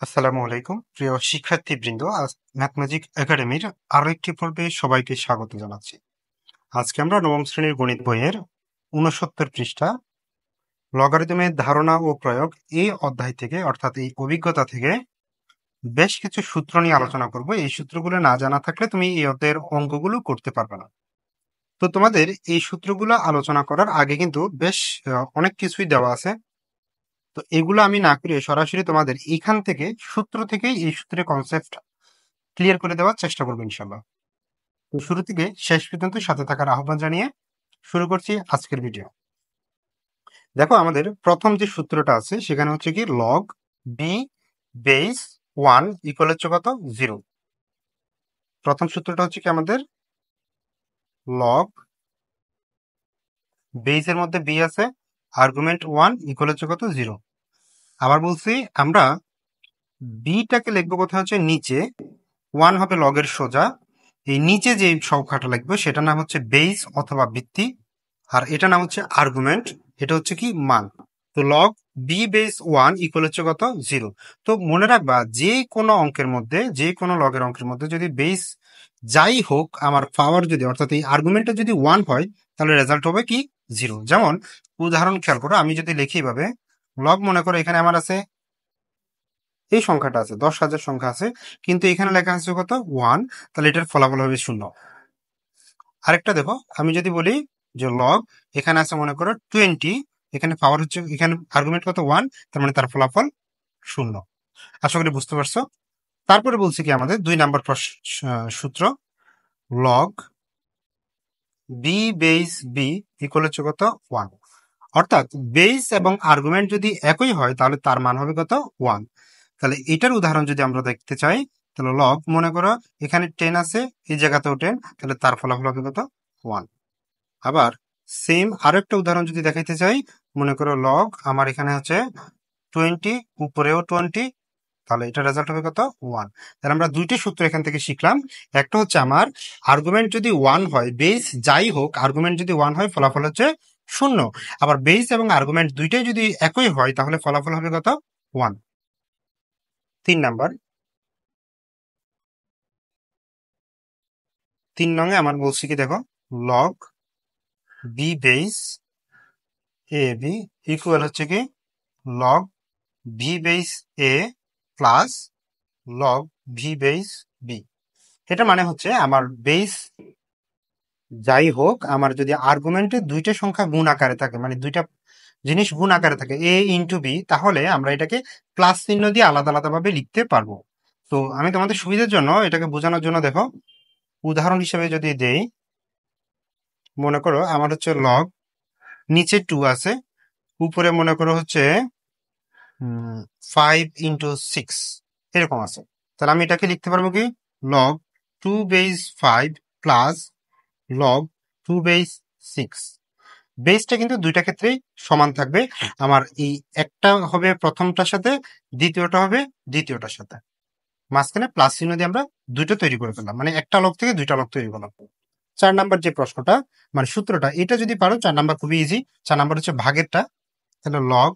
আসসালামু আলাইকুম প্রিয় শিক্ষার্থীবৃন্দ। আজ ম্যাথমেটিক একাডেমির আরো একটি পর্বে সবাইকে স্বাগত জানাচ্ছি। আজকে আমরা নবম শ্রেণীর গণিত বইয়ের ৬৯ পৃষ্ঠা লগারিদমের ধারণা ও প্রয়োগ এই অধ্যায় থেকে অর্থাৎ এই অভিজ্ঞতা থেকে বেশ কিছু সূত্র নিয়ে আলোচনা করব। এই সূত্রগুলো না জানা থাকলে তুমি এই অধ্যায়ের অঙ্কগুলো করতে পারবে না। তো তোমাদের এই সূত্রগুলো আলোচনা করার আগে কিন্তু বেশ অনেক কিছুই দেওয়া আছে। তো এগুলো আমি না করে সরাসরি তোমাদের এখান থেকে সূত্র থেকেই এই সূত্রের কনসেপ্ট ক্লিয়ার করে দেওয়ার চেষ্টা করবো ইনশাল্লাহ। তো শুরু থেকে শেষ পর্যন্ত সাথে থাকার আহ্বান জানিয়ে শুরু করছি আজকের ভিডিও। দেখো, আমাদের প্রথম যে সূত্রটা আছে সেখানে হচ্ছে কি লগ বি বেস 1 ইকুয়াল হচ্ছে কত 0। প্রথম সূত্রটা হচ্ছে কি আমাদের লগ বেসের মধ্যে বি আছে, আর্গুমেন্ট 1 ইকুয়াল হচ্ছে কত 0। আবার বলছি আমরা বিটাকে লিখবো কোথায় হচ্ছে নিচে, 1 হবে লগের সোজা, এই নিচে যে সংখ্যাটা লিখবো সেটা নাম হচ্ছে বেস অথবা ভিত্তি, আর এটা নাম হচ্ছে আর্গুমেন্ট, এটা হচ্ছে কি মান। তো লগ বি বেস 1 ইকুয়াল হচ্ছে কত 0। তো মনে রাখবা যে কোনো অঙ্কের মধ্যে, যে কোনো লগের অঙ্কের মধ্যে যদি বেস যাই হোক আমার পাওয়ার যদি অর্থাৎ এই আর্গুমেন্টটা যদি 1 হয় তাহলে রেজাল্ট হবে কি 0। যেমন উদাহরণ খেয়াল করো, আমি যদি লিখি এভাবে লগ, মনে করো এখানে আমার আছে এই সংখ্যাটা আছে 10,000 সংখ্যা আছে, কিন্তু এখানে লেখা আছে কত 1, তাহলে এটার ফলাফল হবে 0। আরেকটা দেখো, আমি যদি বলি যে লগ এখানে আছে মনে করো 20, এখানে পাওয়ার হচ্ছে, এখানে আর্গুমেন্ট কত 1, তার মানে তার ফলাফল 0। আশা করি বুঝতে পারছো। তারপরে বলছি কি আমাদের 2 নাম্বার সূত্র log B base B equal হচ্ছে কত 1। অর্থাৎ বেস এবং আর্গুমেন্ট যদি একই হয় তাহলে তার মান হবে কত 1। তাহলে এটার উদাহরণ যদি আমরা দেখতে চাই তাহলে লগ, মনে করো এখানে 10 আছে, এই জায়গাতেও 10, তাহলে তার ফলাফল হবে কত 1। আবার সেম আরো একটা উদাহরণ যদি দেখাইতে চাই, মনে করো লগ আমার এখানে হচ্ছে 20, উপরেও 20, তাহলে এটা রেজাল্ট হবে কত 1। তাহলে আমরা দুইটি সূত্র এখান থেকে শিখলাম। একটা হচ্ছে আমার আর্গুমেন্ট যদি 1 হয়, বেস যাই হোক আর্গুমেন্ট যদি 1 হয় ফলাফল হচ্ছে 0। আবার বেস এবং আর্গুমেন্ট দুইটাই যদি একই হয় তাহলে ফলাফল হবে কত 1। 3 নাম্বার, 3 নঙে আমার বলছি কি দেখো log B base a b equal হচ্ছে কি log v base a plus log v base b. এটা মানে হচ্ছে আমার বেস যাই হোক আমার যদি আর্গুমেন্টে দুইটা সংখ্যা গুণ আকারে থাকে, মানে দুইটা জিনিস গুণ আকারে থাকে এ ইন্টু বি, তাহলে আমরা এটাকে প্লাস চিহ্ন দিয়ে আলাদা আলাদা ভাবে লিখতে পারবো। তো আমি তোমাদের সুবিধার জন্য এটাকে বোঝানোর জন্য দেখো উদাহরণ হিসেবে যদি দেই, মনে করো আমার হচ্ছে লগ নিচে 2 আছে, উপরে মনে করো হচ্ছে 5 × 6 এরকম আছে। তাহলে আমি এটাকে লিখতে পারবো কি log 2 base 5 plus log 2 base 6। বেসটা কিন্তু দুইটা ক্ষেত্রেই সমান থাকবে। আমার এই একটা হবে প্রথমটার সাথে, দ্বিতীয়টা হবে দ্বিতীয়টার সাথে, মাঝখানে প্লাস চিহ্ন দিয়ে আমরা দুইটা তৈরি করে ফেললাম, মানে একটা লগ থেকে দুইটা লগ তৈরি করলাম। 4 নাম্বার যে প্রশ্নটা মানে সূত্রটা, এটা যদি পারো 4 নাম্বার খুবই ইজি। 4 নাম্বার হচ্ছে ভাগেরটা, তাহলে লগ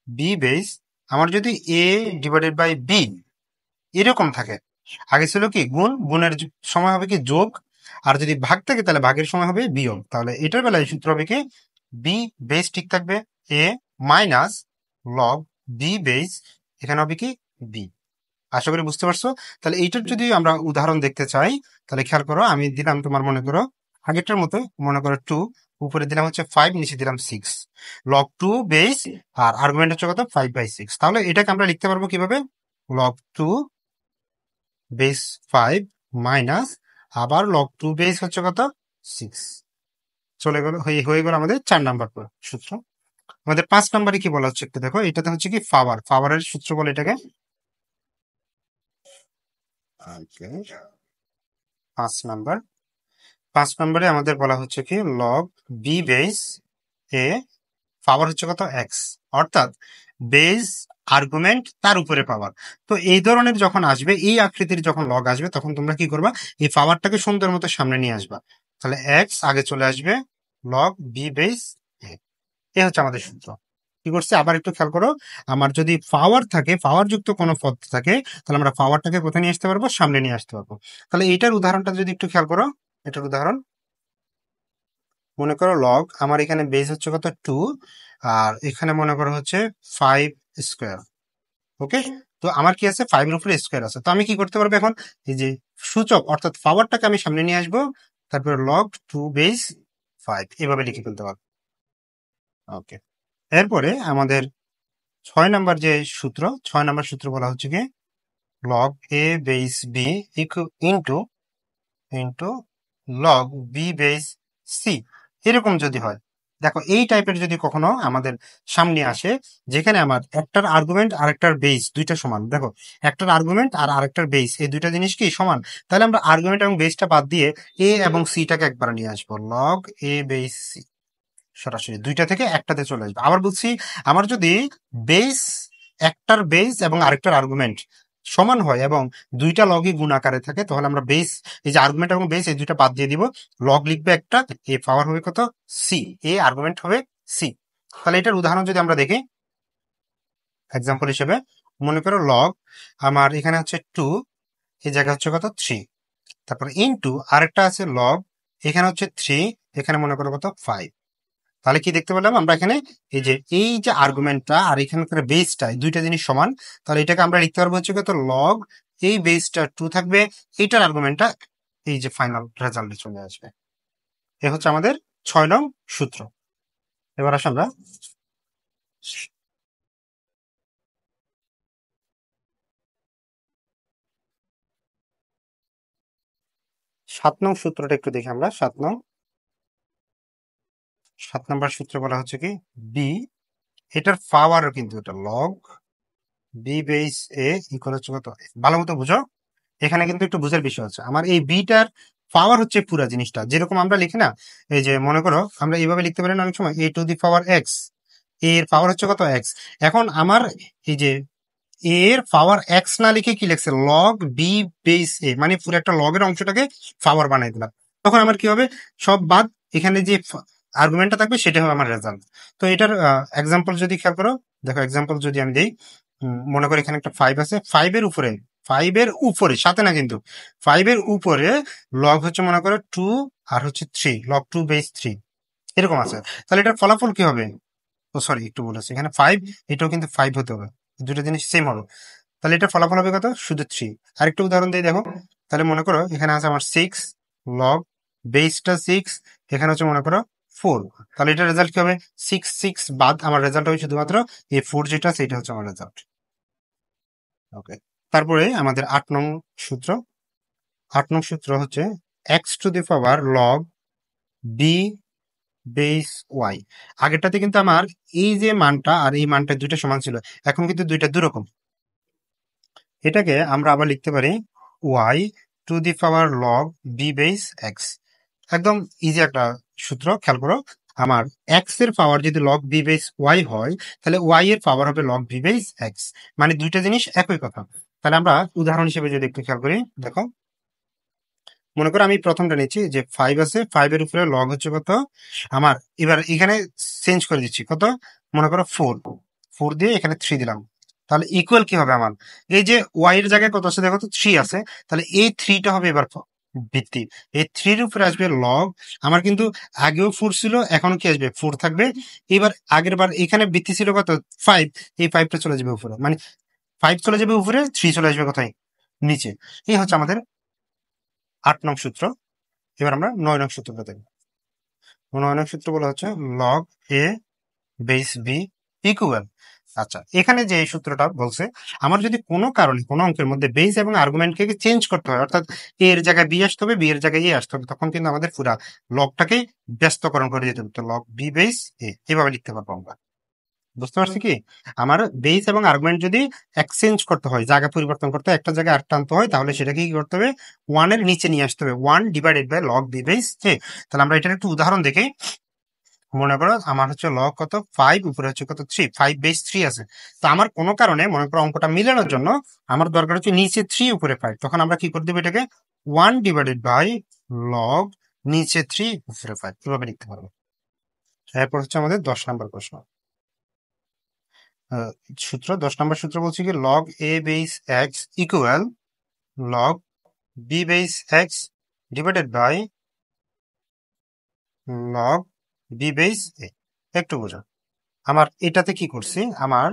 বি বেস আমার যদি এ ডিভাইডেড বাই বি এরকম থাকে, আগে ছিল কি গুণ, গুণের সময় হবে কি যোগ, আর যদি ভাগ থাকে তাহলে ভাগের সময় হবে বিয়োগ। তাহলে এটার বেলায় সূত্র হবে কি বি বেস ঠিক থাকবে এ মাইনাস লগ বি বেস, এখানে হবে কি বি। আশা করি বুঝতে পারছো। তাহলে এইটার যদি আমরা উদাহরণ দেখতে চাই তাহলে খেয়াল করো, আমি দিলাম তোমার মনে করো আগেরটার মতো, মনে করো 2, উপরে দিলাম হচ্ছে 5, নিচে দিলাম 6, লগ 2 বেস আর আর্গুমেন্ট হচ্ছে কত 5/6। তাহলে এটাকে আমরা লিখতে পারবো কিভাবে লগ 2 বেস 5 মাইনাস আবার লগ 2 বেস হচ্ছে কত 6। চলে গেল, হয়ে গেল আমাদের 4 নাম্বার সূত্র। আমাদের 5 নাম্বারে কি বলা হচ্ছে একটু দেখো, এটাতে হচ্ছে কি পাওয়ারের সূত্র বলে এটাকে। 5 নাম্বারে আমাদের বলা হচ্ছে কি লগ বি বেস এ পাওয়ার হচ্ছে কত এক্স, অর্থাৎ বেস আর্গুমেন্ট তার উপরে পাওয়ার। তো এই ধরনের যখন আসবে, এই আকৃতির যখন লগ আসবে তখন তোমরা কি করবা, এই পাওয়ারটাকে সুন্দর মতো সামনে নিয়ে আসবা, তাহলে এক্স আগে চলে আসবে, লগ বি বেস এ। এ হচ্ছে আমাদের সূত্র। কি করছে আবার একটু খেয়াল করো, আমার যদি পাওয়ার থাকে, পাওয়ার যুক্ত কোনো পদ থাকে, তাহলে আমরা পাওয়ারটাকে কোথায় নিয়ে আসতে পারবো, সামনে নিয়ে আসতে পারবো। তাহলে এইটার উদাহরণটা যদি একটু খেয়াল করো, এটার উদাহরণ মনে করো লগ, আমার এখানে বেস হচ্ছে কত 2, আর এখানে মনে করো হচ্ছে 5 স্কোয়ার। ওকে, তো আমার কি আছে, 5 এর উপরে স্কোয়ার আছে। তো আমি কি করতে পারবো এখন, এই যে সূচক অর্থাৎ পাওয়ারটাকে আমি সামনে নিয়ে আসবো, তারপরে লগ 2 বেস 5 এভাবে লিখে ফেলতে পারবো। ওকে, এরপরে আমাদের 6 নাম্বার যে সূত্র, 6 নাম্বার সূত্র বলা হচ্ছে কি log a base b into into log B base c. এরকম যদি হয়, দেখো এই টাইপের যদি কখনো আমাদের সামনে আসে, যেখানে আমার একটার আর্গুমেন্ট আর একটার বেস দুইটা সমান, দেখো একটার আর্গুমেন্ট আর আরেকটার বেস এই দুইটা জিনিস কি সমান, তাহলে আমরা আর্গুমেন্ট এবং বেসটা বাদ দিয়ে এ এবং সিটাকে একবার নিয়ে আসবো, লগ এ বেস সি, সরাসরি দুইটা থেকে একটাতে চলে আসবে। আবার বলছি, আমার যদি বেস, একটার বেস এবং আরেকটার আর্গুমেন্ট সমান হয় এবং দুইটা লগই গুণ আকারে থাকে, তাহলে আমরা বেস, এই যে আর্গুমেন্ট এবং বেস এই দুইটা বাদ দিয়ে দিব, লগ লিখবে একটা, এ পাওয়ার হবে কত সি, এ আর্গুমেন্ট হবে সি। তাহলে এটার উদাহরণ যদি আমরা দেখি এক্সাম্পল হিসেবে, মনে করো লগ আমার এখানে হচ্ছে 2, এই জায়গায় হচ্ছে কত 3, তারপর ইনটু আরেকটা আছে লগ, এখানে হচ্ছে 3, এখানে মনে করো কত 5। তাহলে কি দেখতে পেলাম আমরা এখানে, এই যে আর্গুমেন্টটা আর এখানকার বেসটা দুইটা জিনিস সমান, তাহলে এটাকে আমরা লিখতে পারবো হচ্ছে কত লগ, এই বেসটা 2 থাকবে, এইটার আর্গুমেন্টটা এই যে ফাইনাল রেজাল্টে চলে আসবে। এ হচ্ছে আমাদের 6 নং সূত্র। এবার আসলে আমরা 7 নং সূত্রটা একটু দেখি আমরা। 7 নাম্বার সূত্র বলা হচ্ছে কি বি, এটার পাওয়ারও কিন্তু এটা লগ বি বেস এ ইকুয়াল হচ্ছে কত, ভালো মতো বুঝো, এখানে কিন্তু একটু বুঝার বিষয় আছে। আমার এই বিটার পাওয়ার হচ্ছে পুরা জিনিসটা, যেরকম আমরা লিখি না, এই যে মনে করো আমরা এইভাবে লিখতে পারি না অনেক সময়, এ টু দি পাওয়ার এক্স, এর পাওয়ার হচ্ছে কত এক্স। এখন আমার এই যে এর পাওয়ার এক্স না লিখে কি লিখছে, লগ বি বেস এ, মানে পুরো একটা লগের অংশটাকে পাওয়ার বানাই দিলাম। তখন আমার কি হবে, সব বাদ, এখানে যে আর্গুমেন্টটা থাকবে সেটা হবে আমার রেজাল্ট। তো এটার এক্সাম্পল যদি খেয়াল করো, দেখো এক্সাম্পল যদি আমি দিই, মনে করি এখানে একটা 5 আছে, 5 এর উপরে, 5 এর উপরে সাথে না কিন্তু, 5 এর উপরে লগ হচ্ছে মনে করো 2 আর হচ্ছে 3, লগ 2 বেস 3 এরকম আছে। তাহলে এটার ফলাফল কি হবে, ও সরি একটু বলেছে এখানে 5, এটাও কিন্তু 5 হতে হবে, দুটো জিনিস সেম হবে। তাহলে এটা ফলাফল হবে কত, শুধু 3। আরেকটা উদাহরণ দিয়ে দেখো, তাহলে মনে করো এখানে আছে আমার 6 লগ বেসটা 6, এখানে হচ্ছে মনে করো 4, তাহলে এটা রেজাল্ট কি হবে, 6 বাদ আমার রেজাল্ট হবে শুধুমাত্র এই 4 যেটা, সেটা হচ্ছে আমার রেজাল্ট। ওকে, তারপরে আমাদের 8 নং সূত্র। 8 নং সূত্র হচ্ছে x to the power log B base y. আগেরটাতে কিন্তু আমার এই যে মানটা আর এই মানটা দুইটা সমান ছিল, এখন কিন্তু দুইটা দুরকম। এটাকে আমরা আবার লিখতে পারি Y to the power log B base X. একদম ইজি একটা সূত্র, খেয়াল করো, আমার এক্স এর পাওয়ার যদি লগ বি বেস ওয়াই হয়, তাহলে ওয়াই এর পাওয়ার হবে লগ বি বেস এক্স, মানে দুইটা জিনিস একই কথা। তাহলে আমরা উদাহরণ হিসেবে যদি একটু খেয়াল করি, দেখো মনে করো আমি প্রথমটা নিচ্ছি, যে 5 আছে, 5 এর উপরে লগ হচ্ছে কত আমার, এবার এখানে চেঞ্জ করে দিচ্ছি কত, মনে করো 4, 4 দিয়ে এখানে 3 দিলাম, তাহলে ইকুয়াল কি হবে আমার, এই যে ওয়াই এর জায়গায় কত আছে দেখো তো 3 আছে, তাহলে এই 3টা হবে এবার ভিত্তি, এই 3 এর উপরে আসবে লগ, আমার কিন্তু আগেও 4 ছিল, এখন কি আসবে 4 থাকবে, এবার আগের বার এখানে ভিত্তি ছিল কত 5, এই 5টা চলে যাবে উপরে, মানে 5 চলে যাবে উপরে, 3 চলে আসবে কোথায় নিচে। এই হচ্ছে আমাদের 8 নং সূত্র। এবার আমরা 9 নং সূত্রটা দেখব। 9 নং সূত্র বলা হচ্ছে log a base B equal, আচ্ছা এখানে যে এই সূত্রটা বলছে, আমার যদি কোনো কারণে কোনো অঙ্কের মধ্যে বেস এবং আর্গুমেন্টকে চেঞ্জ করতে হয়, অর্থাৎ এ এর জায়গায় বি আসতে হবে, বি এর জায়গায় এ আসতে হবে, তখন কিন্তু আমাদের পুরা লগটাকে ব্যস্তকরণ করে দিতে হবে। তো লগ বি বেস এ এভাবে লিখতে পারবো আমরা। বুঝতে পারছি কি, আমার বেস এবং আর্গুমেন্ট যদি এক্সচেঞ্জ করতে হয়, জায়গা পরিবর্তন করতে হয়, একটা জায়গায় আরেকটা আনতে হয়, তাহলে সেটাকে কি করতে হবে, 1 এর নিচে নিয়ে আসতে হবে, 1 divided by log B base a. তাহলে আমরা এটার একটু উদাহরণ দেখি, মনে করো আমার হচ্ছে লগ কত 5, উপরে হচ্ছে কত 3, 5 বেস 3 আছে। তো আমার কোনো কারণে মনে করো অঙ্কটা মিলানোর জন্য আমার দরকার হচ্ছে নিচে 3 উপরে 5, তখন আমরা কি করে দেবো, এটাকে 1 ডিভাইডেড বাই লগ নিচে 3 উপরে 5 এভাবে লিখতে পারবো। এরপর হচ্ছে আমাদের 10 নম্বর প্রশ্ন। সূত্র 10 নম্বর সূত্র বলছি কি log a base x equal log B base x divided by log B base a. একটু বোঝো, আমার এটাতে কি করছি, আমার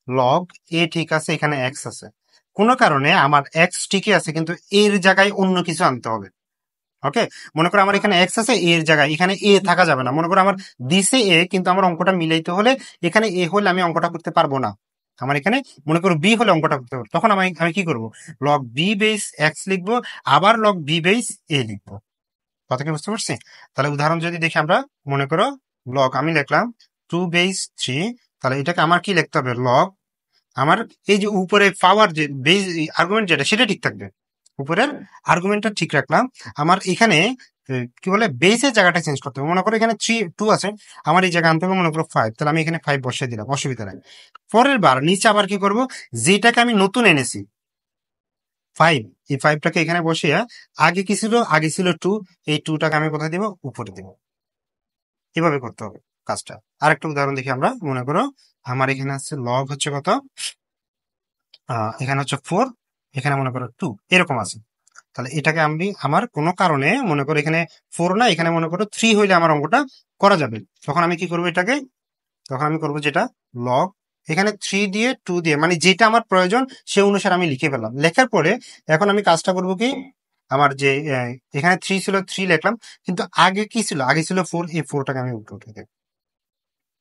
লগ এ ঠিক আছে, এখানে এক্স আছে, কোনো কারণে আমার এক্স ঠিকই আছে কিন্তু এর জায়গায় অন্য কিছু আনতে হবে। ওকে, মনে করো আমার এখানে এক্স আছে, এর জায়গায় এখানে এ থাকা যাবে না। মনে করো আমার দিছে এ, কিন্তু আমার অঙ্কটা মিলাইতে হলে এখানে এ হলে আমি অঙ্কটা করতে পারবো না। আমার এখানে মনে করো বি হলে অঙ্কটা করতে পারবো, তখন আমি আমি কি করবো, লগ বি বেস এক্স লিখবো, আবার লগ বি বেস এ লিখবো। কথা কি বুঝতে পারছি? তাহলে উদাহরণ যদি দেখি আমরা, মনে করো লগ আমি লিখলাম 2 বেস 3, তাহলে এটাকে আমার কি লিখতে হবে, লগ আমার এই যে উপরে পাওয়ার যে বেস আর্গুমেন্ট যেটা সেটা ঠিক থাকবে, উপরের আর্গুমেন্টটা ঠিক রাখলাম। আমার এখানে কি বলে বেসের জায়গাটা চেঞ্জ করতে হবে। মনে করো এখানে 2 আছে, আমার এই জায়গা আনতে হবে মনে করো 5, তাহলে আমি এখানে 5 বসিয়ে দিলাম, অসুবিধা নাই। পরের বার নিচে আবার কি করব, যেটাকে আমি নতুন এনেছি 5, এই 5টাকে এখানে বসিয়ে, আগে কি ছিল, আগে ছিল 2, এই 2টাকে আমি কোথায় দিব, উপরে দিব। এভাবে করতে হবে কাজটা। আরেকটা উদাহরণ দেখি আমরা, মনে করো আমার এখানে আছে লগ হচ্ছে কত, এখানে হচ্ছে 4, এখানে মনে করো 2, এরকম আছে। তাহলে এটাকে আমি আমার কোনো কারণে মনে করো এখানে 4 না, এখানে মনে করো 3 হইলে আমার অঙ্কটা করা যাবে। তখন আমি কি করবো এটাকে, তখন আমি করবো যেটা লগ এখানে 3 দিয়ে 2 দিয়ে, মানে যেটা আমার প্রয়োজন সে অনুসারে আমি লিখে ফেললাম। লেখার পরে এখন আমি কাজটা করবো কি, আমার যে এখানে 3 ছিল 3 লিখলাম, কিন্তু আগে কি ছিল, আগে ছিল 4, এই 4টাকে আমি উঠে উঠে দেব।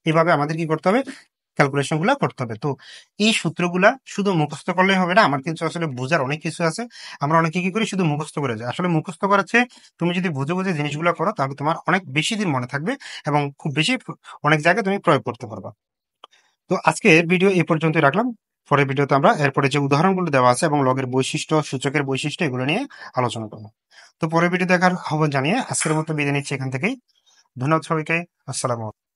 এভাবে আমাদের কি করতে হবে, ক্যালকুলেশন গুলা করতে হবে। তো এই সূত্রগুলা শুধু মুখস্থ করলে হবে না, আমার কিন্তু আসলে বোঝার অনেক কিছু আছে। আমরা অনেকে কি করি, শুধু মুখস্থ করে যাই। আসলে মুখস্থ করার চেয়ে তুমি যদি বুঝে বুঝে জিনিসগুলো করো, তাহলে তোমার অনেক বেশি দিন মনে থাকবে এবং খুব বেশি অনেক জায়গায় তুমি প্রয়োগ করতে পারবা। তো আজকে ভিডিও এই পর্যন্তই রাখলাম। পরের ভিডিওতে আমরা এরপরে যে উদাহরণগুলো দেওয়া আছে এবং লগের বৈশিষ্ট্য, সূচকের বৈশিষ্ট্য, এগুলো নিয়ে আলোচনা করবো। তো পরের ভিডিও দেখার আহ্বান জানিয়ে আজকের মতো বিদায় নিচ্ছি এখান থেকেই। ধন্যবাদ সবাইকে। আসসালামু আলাইকুম।